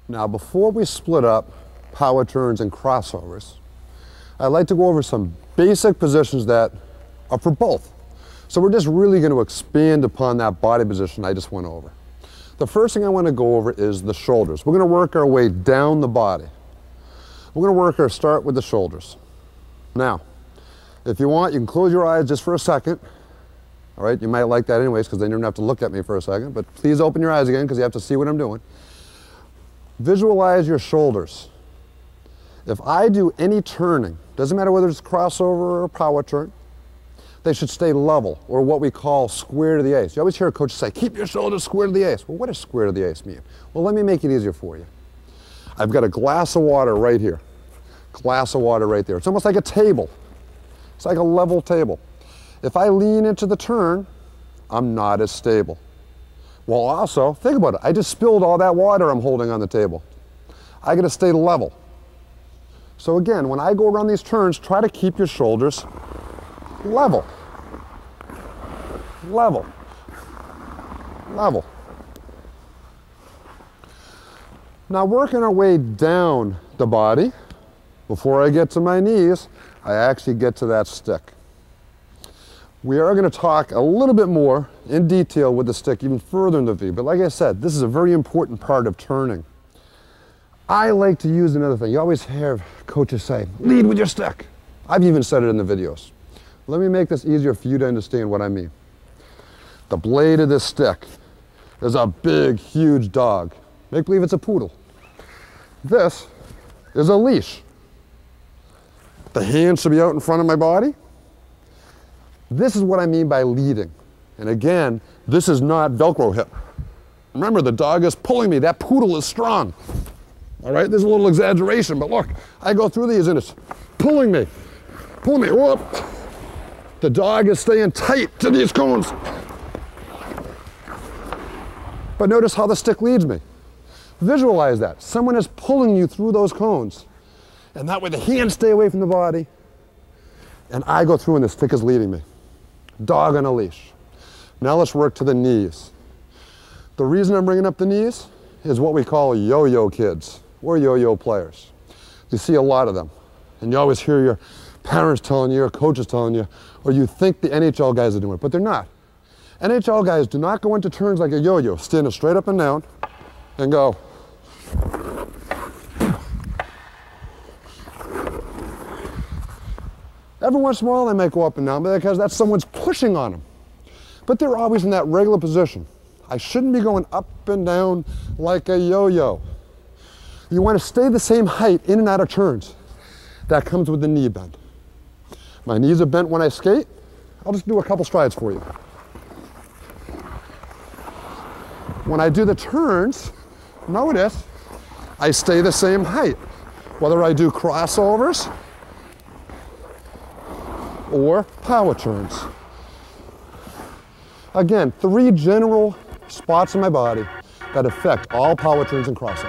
Now, before we split up power turns and crossovers, I'd like to go over some basic positions that are for both. So we're just really going to expand upon that body position I just went over. The first thing I want to go over is the shoulders. We're going to work our way down the body. We're going to start with the shoulders. Now, if you want, you can close your eyes just for a second. All right, you might like that anyways because then you don't have to look at me for a second, but please open your eyes again because you have to see what I'm doing. Visualize your shoulders. If I do any turning, doesn't matter whether it's crossover or power turn, they should stay level, or what we call square to the ace. You always hear coaches say, keep your shoulders square to the ace. Well, what does square to the ace mean? Well, let me make it easier for you. I've got a glass of water right here. Glass of water right there. It's almost like a table. It's like a level table. If I lean into the turn, I'm not as stable. Well, also, think about it. I just spilled all that water I'm holding on the table. I got to stay level. So again, when I go around these turns, try to keep your shoulders level. Level. Level. Now, working our way down the body, before I get to my knees, I actually get to that stick. We are going to talk a little bit more in detail with the stick even further in the V, but like I said, this is a very important part of turning. I like to use another thing. You always hear coaches say, lead with your stick. I've even said it in the videos. Let me make this easier for you to understand what I mean. The blade of this stick is a big, huge dog. Make believe it's a poodle. This is a leash. The hand should be out in front of my body. This is what I mean by leading. And again, this is not Velcro hip. Remember, the dog is pulling me. That poodle is strong. All right, there's a little exaggeration, but look, I go through these and it's pulling me. Pull me, whoop. The dog is staying tight to these cones. But notice how the stick leads me. Visualize that. Someone is pulling you through those cones. And that way the hands stay away from the body. And I go through and the stick is leading me. Dog on a leash. Now let's work to the knees. The reason I'm bringing up the knees is what we call yo-yo kids or yo-yo players. You see a lot of them. And you always hear your parents telling you, or coaches telling you, or you think the NHL guys are doing it, but they're not. NHL guys do not go into turns like a yo-yo, standing straight up and down and go. Every once in a while they might go up and down because that's someone's pushing on them. But they're always in that regular position. I shouldn't be going up and down like a yo-yo. You want to stay the same height in and out of turns. That comes with the knee bend. My knees are bent when I skate. I'll just do a couple strides for you. When I do the turns, notice I stay the same height. Whether I do crossovers or power turns. Again, 3 general spots in my body that affect all power turns and crossovers.